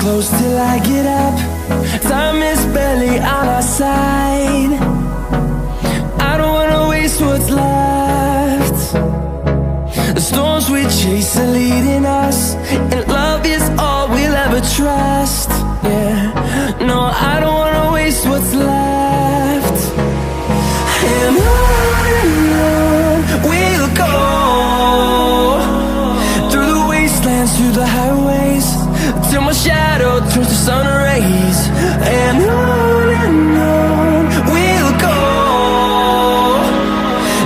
close till I get up. Time is barely on our side. I don't wanna waste what's left. The storms we chase are leading us, and love is all we'll ever trust. Yeah, no, I don't wanna waste what's left. And on we'll go, through the wastelands, through the highways, till my shadow turns to sun rays. And on we'll go,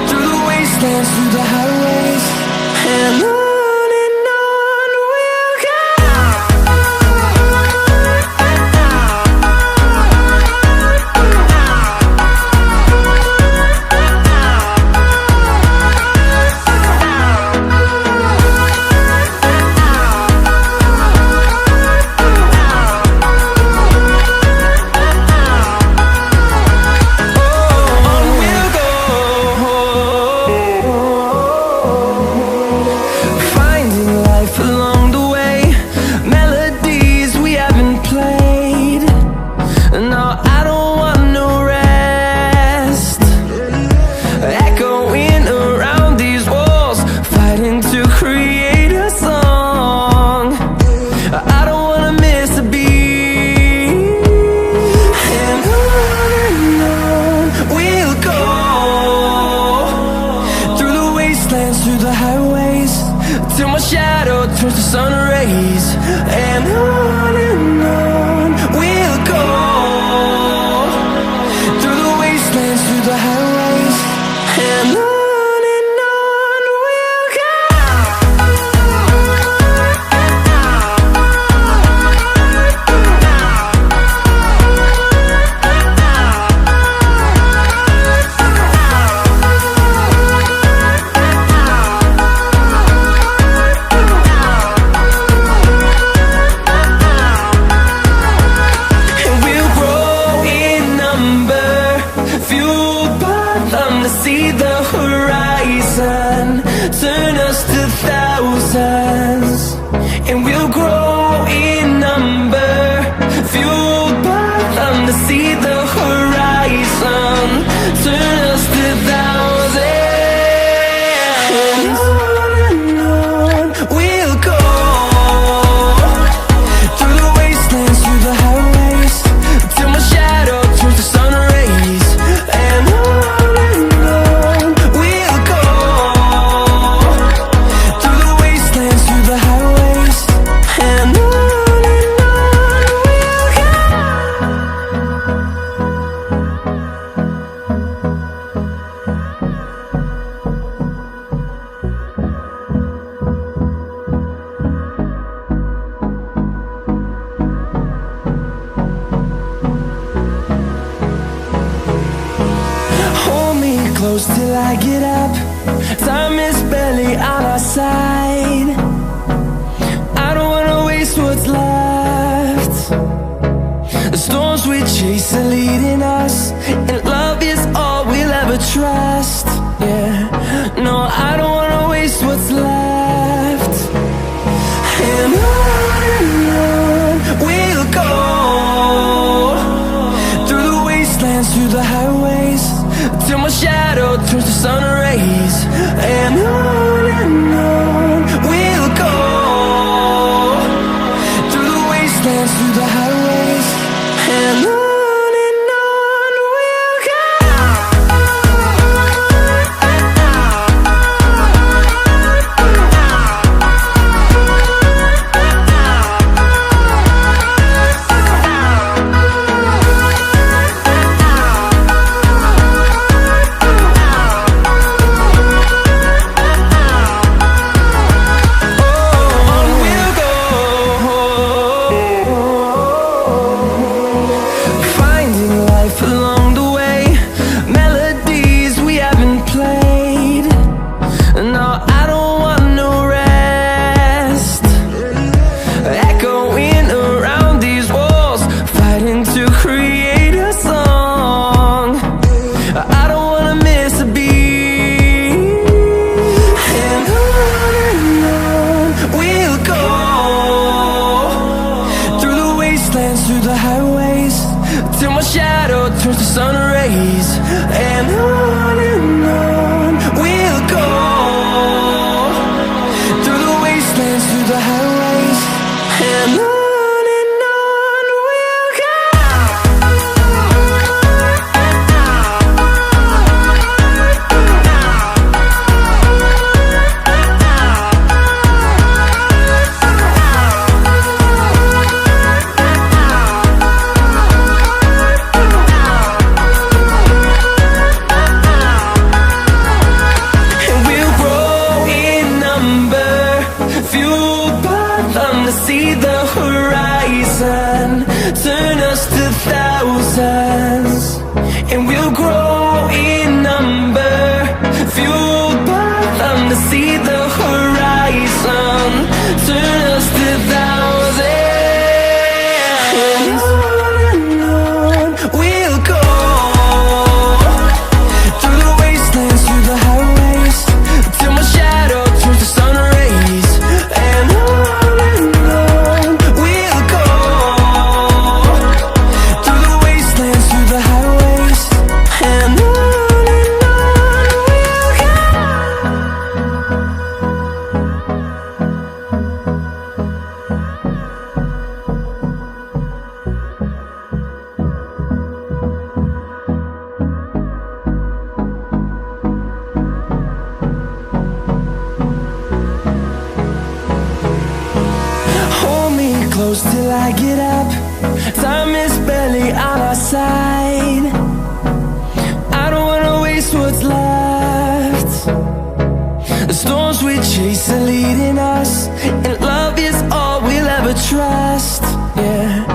through the wastelands, through the highways, and on we'll go. Along the way, melodies we haven't played. No, I don't want no rest. Echoing around these walls, fighting to create a song. I don't wanna miss a beat. And on we'll go, through the wastelands, through the highways, till my shadow turns to sun rays. And on we'll go, through the wastelands, through the highways, and on we'll go. See the horizon, turn us to thousands, and we'll grow in number, fueled by them to see the horizon, turn us to thousands. And on we'll go, through the wastelands, through the highways, till my shadow turns to sun rays. And close till I get up. Time is barely on our side. I don't wanna waste what's left. The storms we chase are leading us, and love is all we'll ever trust. Yeah, no, I don't wanna waste what's left. And on we'll go, through the wastelands, through the highways, till my shadow turns to sun rays. And on we'll go, through the wastelands, through the highways, and on we'll go. turns to sun rays, and on we'll go, through the wastelands, through the highways, and on we'll go. See the horizon, turn us to thousands, and we'll grow in number, fueled by them to see the horizon, turn us to thousands, and on we'll go, through the wastelands, through the highways, till my shadow turns to sun rays, and on close till I get up. Time is barely on our side. I don't wanna waste what's left. The storms we chase are leading us, and love is all we'll ever trust. Yeah,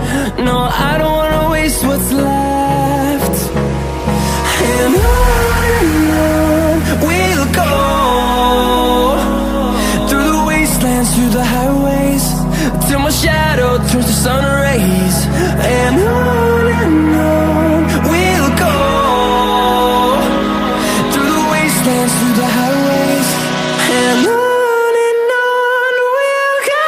no, I don't wanna waste what's left. And on we'll go, through the wastelands, through the highways, till my shadow turns to sun rays, and on we'll go, through the wastelands, through the highways, and on we'll go.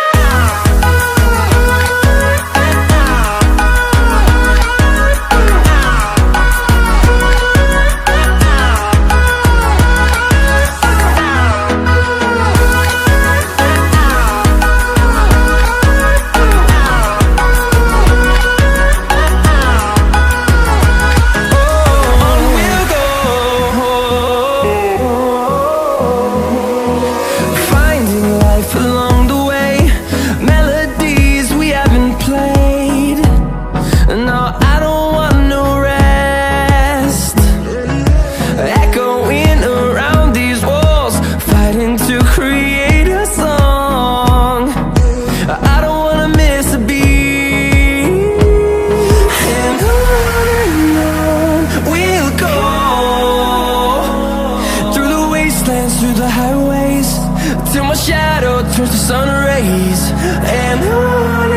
Along the way, melodies we haven't played. No, I don't want no rest, echoing around these walls, fighting to create a song. I don't wanna miss a beat, and on we'll go, through the wastelands, through the highways, till my shadow turns to sun rays, and on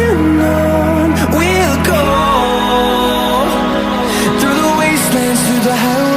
we'll go, through the wastelands, through the highways.